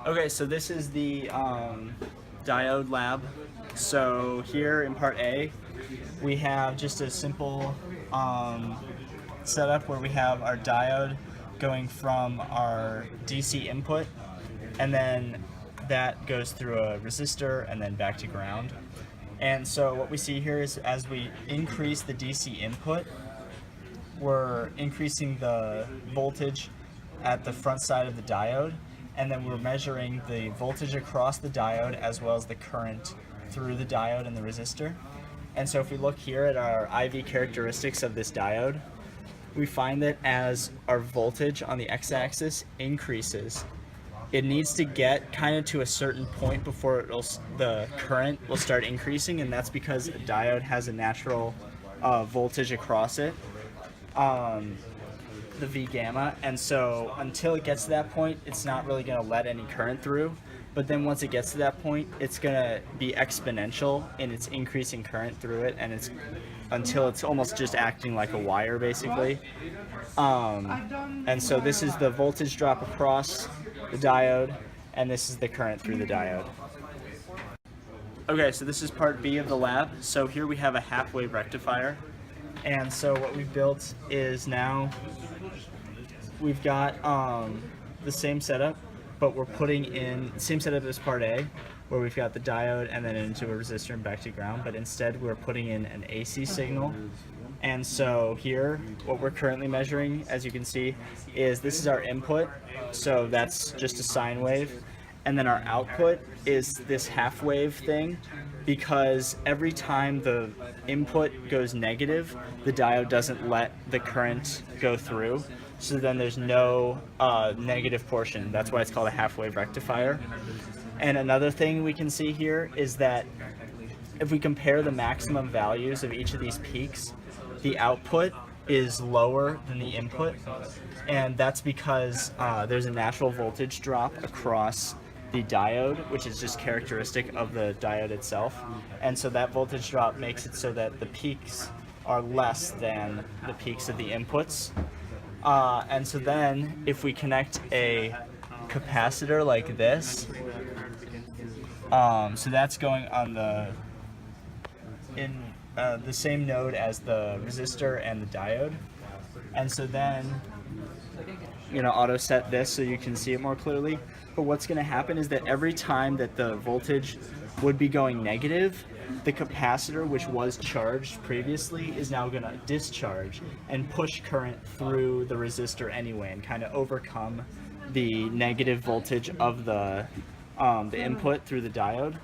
Okay, so this is the diode lab. So here in part A, we have just a simple setup where we have our diode going from our DC input, and then that goes through a resistor and then back to ground. And so what we see here is as we increase the DC input, we're increasing the voltage at the front side of the diode, and then we're measuring the voltage across the diode as well as the current through the diode and the resistor. And so if we look here at our IV characteristics of this diode, we find that as our voltage on the x-axis increases, it needs to get kind of to a certain point before the current will start increasing, and that's because a diode has a natural voltage across it, the V gamma, and so until it gets to that point, it's not really going to let any current through. But then once it gets to that point, it's going to be exponential in its increasing current through it, and it's until it's almost just acting like a wire, basically. And so this is the voltage drop across the diode, and this is the current through the diode. Okay, so this is part B of the lab. So here we have a half-wave rectifier. And so what we've built is now we've got the same setup, but we're putting in the same setup as part A, where we've got the diode and then into a resistor and back to ground, but instead we're putting in an AC signal. And so here, what we're currently measuring, as you can see, is this is our input, so that's just a sine wave, and then our output is this half wave thing, because every time the input goes negative, the diode doesn't let the current go through, so then there's no negative portion. That's why it's called a half-wave rectifier. And another thing we can see here is that if we compare the maximum values of each of these peaks, the output is lower than the input, and that's because there's a natural voltage drop across the diode, which is just characteristic of the diode itself, and so that voltage drop makes it so that the peaks are less than the peaks of the inputs. And so then if we connect a capacitor like this, so that's going on the same node as the resistor and the diode, and so then auto set this so you can see it more clearly. But what's going to happen is that every time that the voltage would be going negative, the capacitor, which was charged previously, is now going to discharge and push current through the resistor anyway, and kind of overcome the negative voltage of the input through the diode.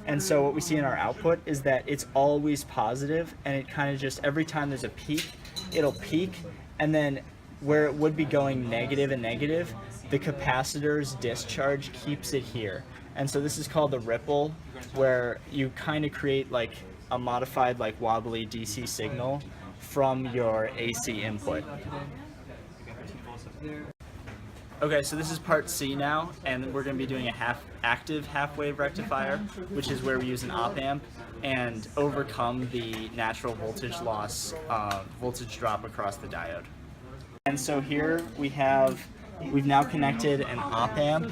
And so what we see in our output is that it's always positive, and it kind of just, every time there's a peak, it'll peak, and then where it would be going negative and negative, the capacitor's discharge keeps it here. And so this is called the ripple, where you kind of create like a modified, like wobbly DC signal from your AC input. Okay, so this is part C now, and we're going to be doing a active half-wave rectifier, which is where we use an op-amp and overcome the natural voltage loss, voltage drop across the diode. And so here we've now connected an op-amp,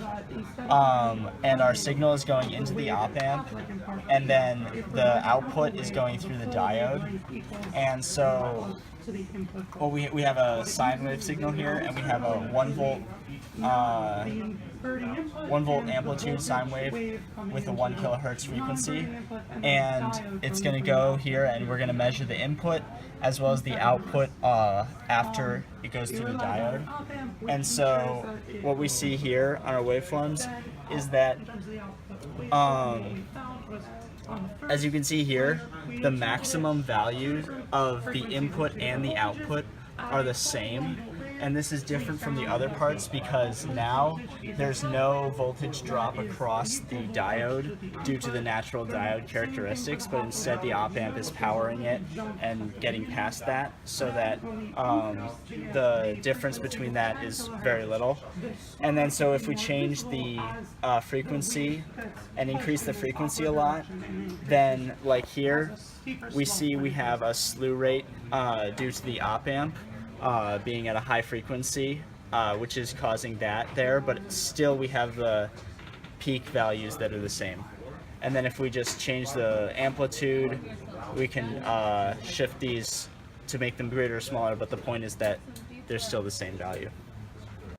and our signal is going into the op-amp, and then the output is going through the diode. And so we have a sine wave signal here, and we have a 1 volt amplitude sine wave with a 1 kilohertz frequency, and it's going to go here, and we're going to measure the input as well as the output after it goes through the diode. And so what we see here on our waveforms is that as you can see here, the maximum values of the input and the output are the same. And this is different from the other parts because now there's no voltage drop across the diode due to the natural diode characteristics, but instead the op-amp is powering it and getting past that, so that the difference between that is very little. And then so if we change the frequency and increase the frequency a lot, then like here we see we have a slew rate due to the op-amp being at a high frequency, which is causing that there, but still we have the peak values that are the same. And then if we just change the amplitude, we can shift these to make them greater or smaller, but the point is that they're still the same value.